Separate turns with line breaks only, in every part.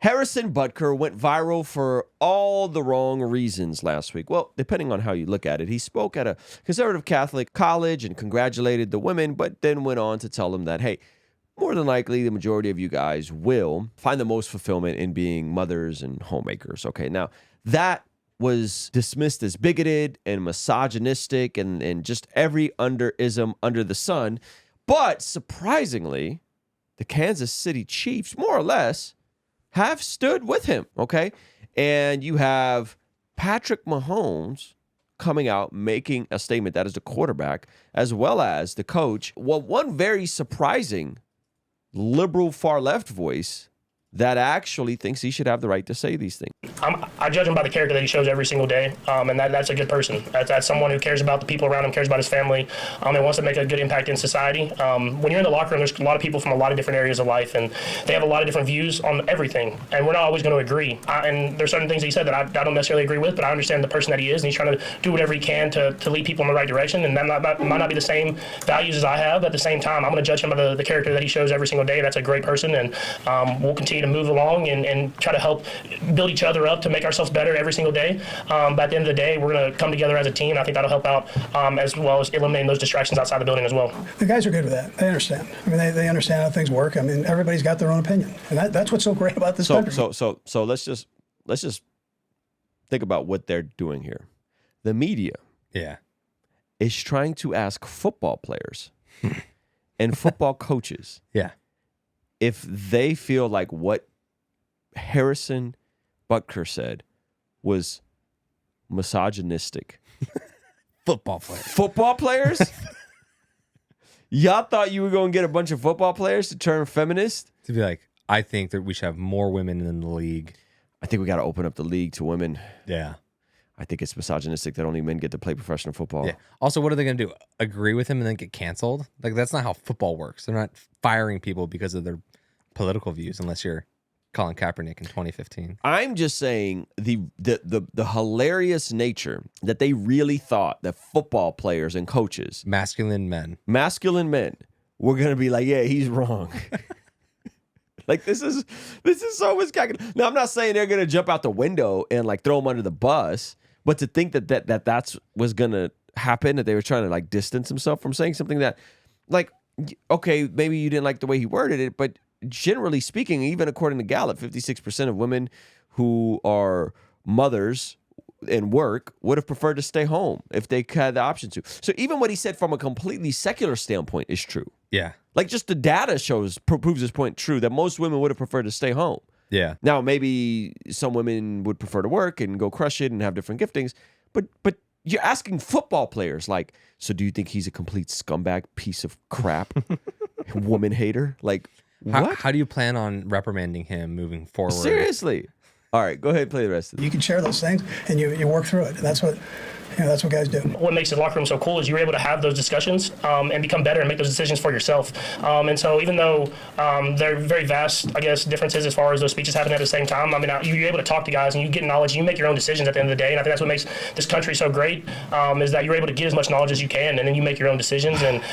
Harrison Butker went viral for all the wrong reasons last week. Well, depending on how you look at it. He spoke at a conservative Catholic college and congratulated the women, but then went on to tell them that, hey, more than likely, the majority of you guys will find the most fulfillment in being mothers and homemakers. Okay, now that was dismissed as bigoted and misogynistic and just every ism under the sun. But surprisingly, the Kansas City Chiefs, more or less, have stood with him, okay? And you have Patrick Mahomes coming out, making a statement, that is the quarterback, as well as the coach. Well, one very surprising liberal far-left voice that actually thinks he should have the right to say these things.
I judge him by the character that he shows every single day, and that's a good person. That's someone who cares about the people around him, cares about his family, and wants to make a good impact in society. When you're in the locker room, there's a lot of people from a lot of different areas of life, and they have a lot of different views on everything, and we're not always going to agree. And there's certain things that he said that I don't necessarily agree with, but I understand the person that he is, and he's trying to do whatever he can to lead people in the right direction, and that might not be the same values as I have. At the same time, I'm going to judge him by the character that he shows every single day. That's a great person, and we'll continue to move along and try to help build each other up to make ourselves better every single day. But at the end of the day, we're going to come together as a team. I think that'll help out as well as eliminating those distractions outside the building as well.
The guys are good with that. They understand. I mean, they understand how things work. I mean, everybody's got their own opinion, and that's what's so great about this country.
So let's just think about what they're doing here. The media, is trying to ask football players and football coaches, if they feel like what Harrison Butker said was misogynistic. Football players? Y'all thought you were going to get a bunch of football players to turn feminist?
To be like, I think that we should have more women in the league.
I think we got to open up the league to women.
Yeah.
I think it's misogynistic that only men get to play professional football.
Yeah. Also, what are they going to do? Agree with him and then get canceled? Like, that's not how football works. They're not firing people because of their political views unless you're Colin Kaepernick in 2015.
I'm just saying the hilarious nature that they really thought that football players and coaches, masculine men, were going to be like, yeah, he's wrong. Like, this is so miscalculated. Now, I'm not saying they're going to jump out the window and like throw him under the bus, but to think that's was going to happen, that they were trying to like distance himself from saying something that, like, okay, maybe you didn't like the way he worded it, but generally speaking, even according to Gallup, 56% of women who are mothers and work would have preferred to stay home if they had the option to. So even what he said from a completely secular standpoint is true.
Yeah.
Like, just the data proves this point true, that most women would have preferred to stay home.
Yeah.
Now, maybe some women would prefer to work and go crush it and have different giftings, but you're asking football players, like, so do you think he's a complete scumbag piece of crap, woman hater? Like, what?
How do you plan on reprimanding him moving forward?
Seriously. All right, go ahead and play the rest of it.
You can share those things, and you work through it. And that's what guys do.
What makes the locker room so cool is you're able to have those discussions and become better and make those decisions for yourself. And so even though there are very vast, I guess, differences as far as those speeches happening at the same time, I mean, you're able to talk to guys and you get knowledge and you make your own decisions at the end of the day. And I think that's what makes this country so great, is that you're able to get as much knowledge as you can and then you make your own decisions. And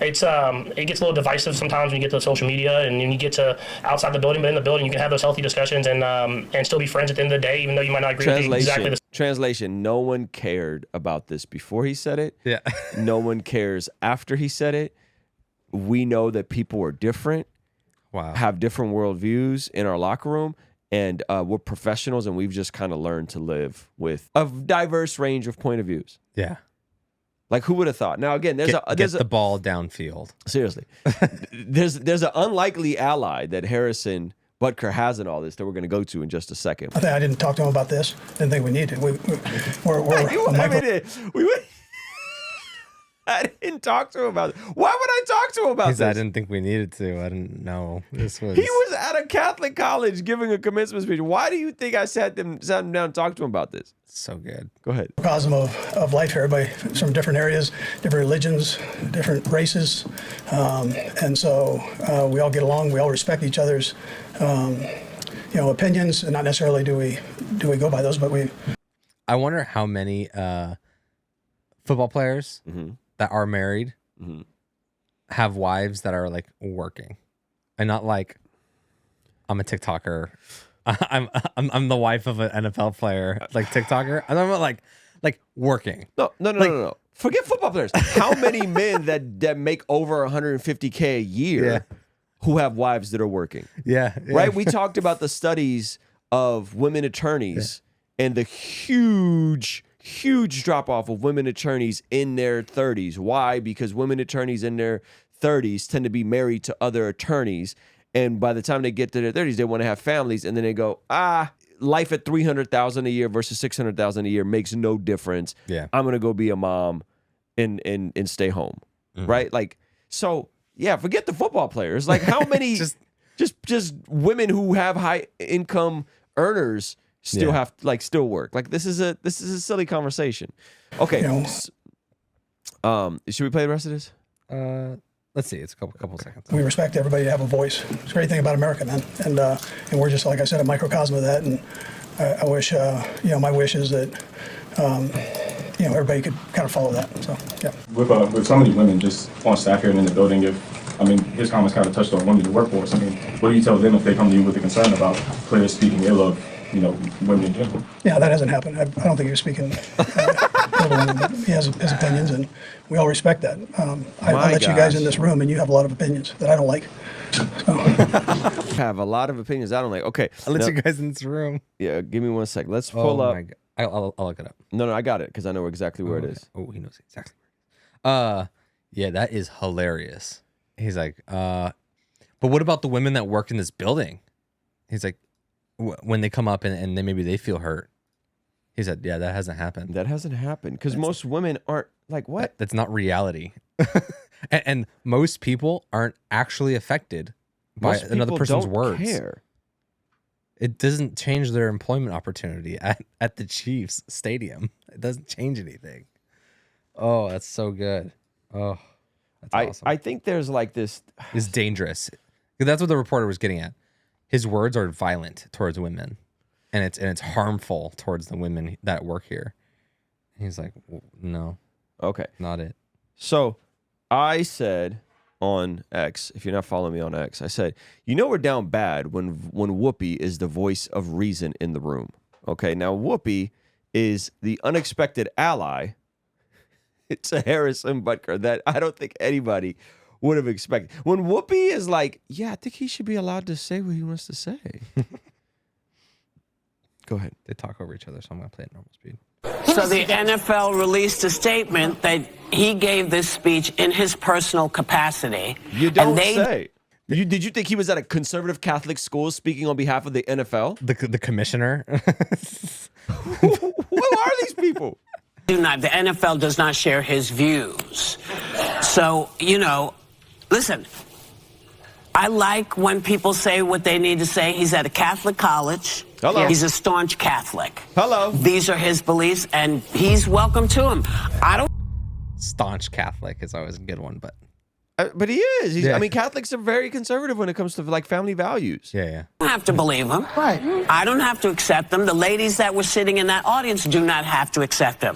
it gets a little divisive sometimes when you get to social media and you get to outside the building, but in the building you can have those healthy discussions and still be friends at the end of the day, even though you might not agree with exactly the same.
Translation, no one cared about this before he said it.
Yeah.
No one cares after he said it. We know that people are different, have different worldviews in our locker room, and we're professionals, and we've just kind of learned to live with a diverse range of point of views.
Yeah.
Like, who would have thought? Now, again, there's
the ball downfield.
Seriously. there's an unlikely ally that Harrison Butker has in all this that we're going to go to in just a second.
I didn't talk to him about this. Didn't think we needed.
I didn't talk to him about it. Why would I talk to him about this?
I didn't think we needed to. I didn't know this was.
He was at a Catholic college giving a commencement speech. Why do you think I sat him down and talked to him about this?
So good.
Go ahead.
Cosm of life here. Everybody from different areas, different religions, different races, and so we all get along. We all respect each other's, opinions, and not necessarily do we go by those, but we.
I wonder how many football players that are married have wives that are like working, and not like I'm a TikToker. I'm the wife of an NFL player, like TikToker. And I'm like working.
No. Forget football players. How many men that make over 150K a year who have wives that are working?
Yeah.
Right? We talked about the studies of women attorneys and the huge drop off of women attorneys in their 30s. Why? Because women attorneys in their 30s tend to be married to other attorneys. And by the time they get to their 30s, they want to have families. And then they go, life at $300,000 a year versus $600,000 a year makes no difference.
Yeah.
I'm going to go be a mom and stay home. Right? Like, so yeah, forget the football players. Like how many just women who have high income earners still have still work. Like this is a silly conversation. Okay. Should we play the rest of this?
Let's see. It's a couple seconds.
We respect everybody to have a voice. It's a great thing about America, man. And we're just, like I said, a microcosm of that. And I wish, my wish is that, everybody could kind of follow that. So, yeah.
With so many women just on staff here and in the building, his comments kind of touched on women in the workforce. What do you tell them if they come to you with a concern about players speaking ill of, women in general?
Yeah, that hasn't happened. I don't think he was speaking ill of women, but he has his opinions, and we all respect that. I let you guys in this room, and you have a lot of opinions that I don't like. So.
Have a lot of opinions I don't like. Okay.
I'll let you guys in this room.
Yeah, give me 1 second. Let's pull up.
My God. I'll look it up.
No, I got it because I know exactly where it is.
Oh, he knows exactly where it is. Yeah, that is hilarious. He's like, but what about the women that work in this building? He's like, when they come up and then maybe they feel hurt. He said, yeah, that hasn't happened.
That hasn't happened because most women aren't like, what?
That's not reality. and most people aren't actually affected by another person's words.
Care.
It doesn't change their employment opportunity at the Chiefs stadium. It doesn't change anything. Oh, that's so good. Oh, that's awesome.
I think there's like this.
It's dangerous. That's what the reporter was getting at. His words are violent towards women, and it's harmful towards the women that work here. And he's like, no,
okay,
not it.
So I said on X, if you're not following me on X, I said, we're down bad when Whoopi is the voice of reason in the room. Okay, now Whoopi is the unexpected ally. It's a Harrison Butker that I don't think anybody would have expected. When Whoopi is like, yeah, I think he should be allowed to say what he wants to say. Go ahead.
They talk over each other, so I'm going to play at normal speed.
So the NFL released a statement that he gave this speech in his personal capacity.
You don't say. Did you think he was at a conservative Catholic school speaking on behalf of the NFL?
The commissioner?
Who are these people?
The NFL does not share his views. So, listen, I like when people say what they need to say. He's at a Catholic college.
Hello.
He's a staunch Catholic.
Hello.
These are his beliefs, and he's welcome to them.
Staunch Catholic is always a good one, but
he is. I mean, Catholics are very conservative when it comes to like family values.
Yeah.
I don't have to believe him.
Right.
I don't have to accept them. The ladies that were sitting in that audience do not have to accept them.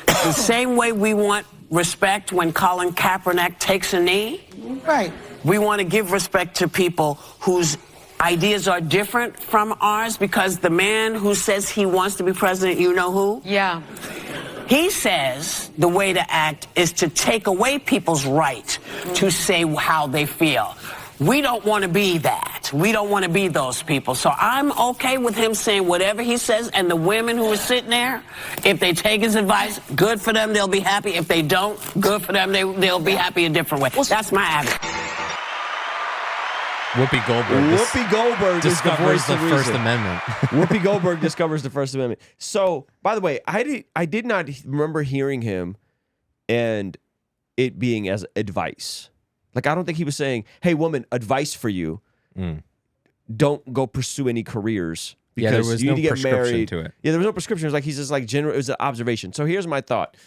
The same way we want respect when Colin Kaepernick takes a knee.
Right.
We want to give respect to people whose ideas are different from ours, because the man who says he wants to be president, you know who?
Yeah.
He says the way to act is to take away people's right to say how they feel. We don't want to be that. We don't want to be those people. So I'm okay with him saying whatever he says, and the women who are sitting there, if they take his advice, good for them, they'll be happy. If they don't, good for them, they'll be happy a different way. That's my attitude.
Whoopi Goldberg discovers the First Amendment.
Whoopi Goldberg discovers the First Amendment. So, by the way, I did not remember hearing him and it being as advice. Like, I don't think he was saying, hey, woman, advice for you. Don't go pursue any careers because
there was
you
no
need to get
prescription
married.
to it.
Yeah, there was no prescription. It was like, he's just like general. It was an observation. So here's my thought.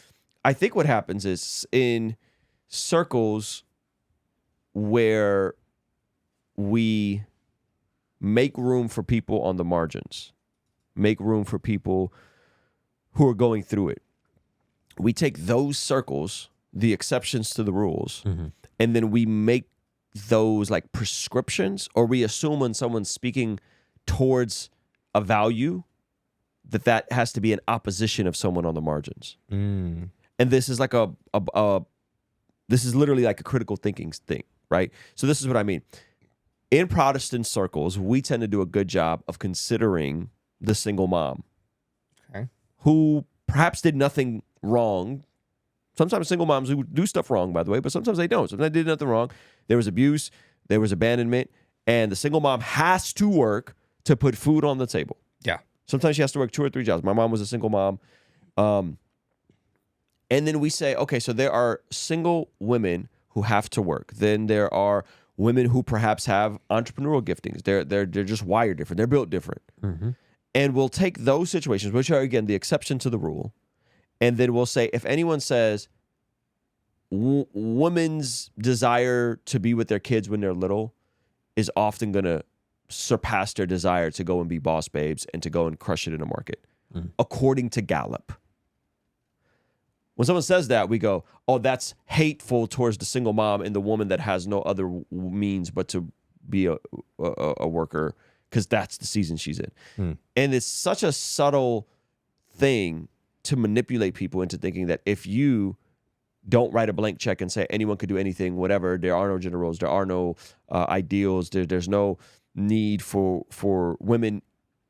I think what happens is in circles where we make room for people on the margins, make room for people who are going through it. We take those circles, the exceptions to the rules, and then we make those like prescriptions, or we assume when someone's speaking towards a value that has to be in opposition of someone on the margins. And this is like this is literally like a critical thinking thing, right? So this is what I mean. In Protestant circles, we tend to do a good job of considering the single mom, who perhaps did nothing wrong. Sometimes single moms who do stuff wrong, by the way, but sometimes they don't. Sometimes they did nothing wrong. There was abuse, there was abandonment, and the single mom has to work to put food on the table.
Yeah.
Sometimes she has to work 2 or 3 jobs. My mom was a single mom. And then we say, okay, so there are single women who have to work. Then there are women who perhaps have entrepreneurial giftings. They're just wired different. They're built different. And we'll take those situations, which are, again, the exception to the rule. And then we'll say, if anyone says women's desire to be with their kids when they're little is often going to surpass their desire to go and be boss babes and to go and crush it in the market, according to Gallup. When someone says that, we go, oh, that's hateful towards the single mom and the woman that has no other means but to be a worker, because that's the season she's in. And it's such a subtle thing to manipulate people into thinking that if you don't write a blank check and say anyone could do anything, whatever, there are no gender roles, there are no ideals, there's no need for women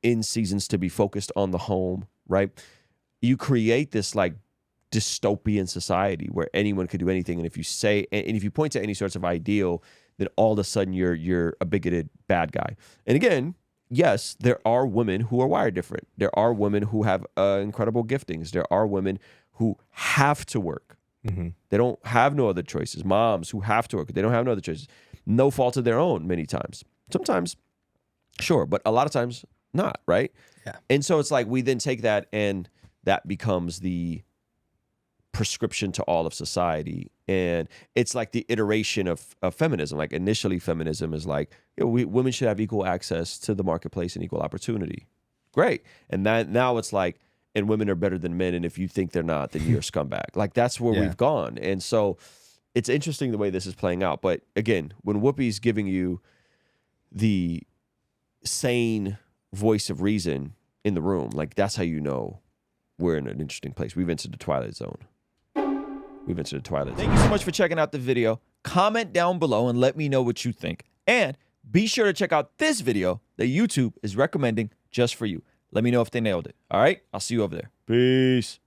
in seasons to be focused on the home, right? You create this like dystopian society where anyone could do anything, and if you say, and if you point to any sorts of ideal, then all of a sudden you're a bigoted bad guy. And again, yes, there are women who are wired different. There are women who have incredible giftings. There are women who have to work. They don't have no other choices. Moms who have to work. They don't have no other choices. No fault of their own many times. Sometimes, sure, but a lot of times not, right?
Yeah.
And so it's like we then take that and that becomes the prescription to all of society. And it's like the iteration of feminism. Like initially feminism is like, you know, women should have equal access to the marketplace and equal opportunity. Great. And now it's like, and women are better than men, and if you think they're not, then you're a scumbag. Like that's where we've gone. And so it's interesting the way this is playing out. But again, when Whoopi's giving you the sane voice of reason in the room, like that's how you know we're in an interesting place. We've entered the Twilight Zone.
Thank you so much for checking out the video. Comment down below and let me know what you think. And be sure to check out this video that YouTube is recommending just for you. Let me know if they nailed it. All right? I'll see you over there. Peace.